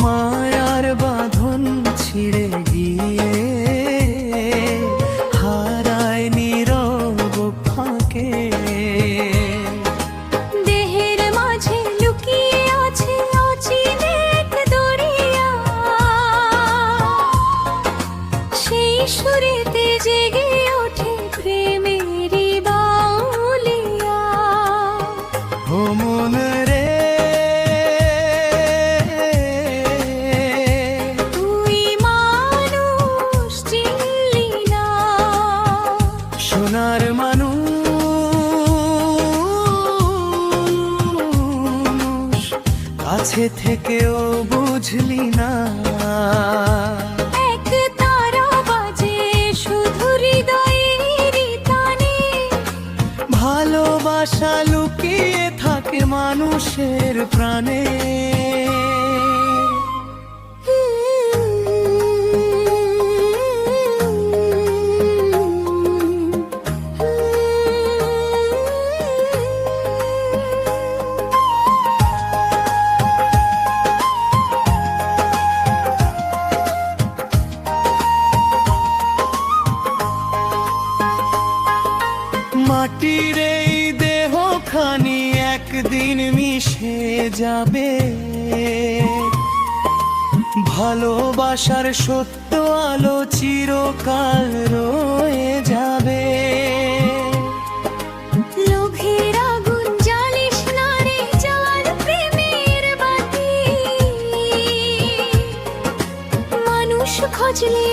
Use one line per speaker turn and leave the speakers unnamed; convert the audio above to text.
মায়ার বাঁধন ছিঁড়ে গিয়ে হারায় নীরব ফাঁকে।
দেহের মাঝে লুকিয়ে আছে অচিন এক দরিয়া, সেই সুরেতে জেগে ওঠে প্রেমেরই বাউলিয়া।
ও মন রে,
তুই মানুষ চিনলি না,
সোনার মানুষ কাছে থেকেও বুঝলি না।
এক তারা বাজে শুধু হৃদয়ের টানে,
ভালোবাসা লুকিয়ে থাকে মানুষের প্রাণে। মাটির এই দেহখানি একদিন মিশে যাবে, ভালোবাসার সত্য আলো চিরকাল রয়ে যাবে।
লোভের আগুন জ্বালিস না রে, জ্বাল প্রেমের বাতি। মানুষ খোঁজলে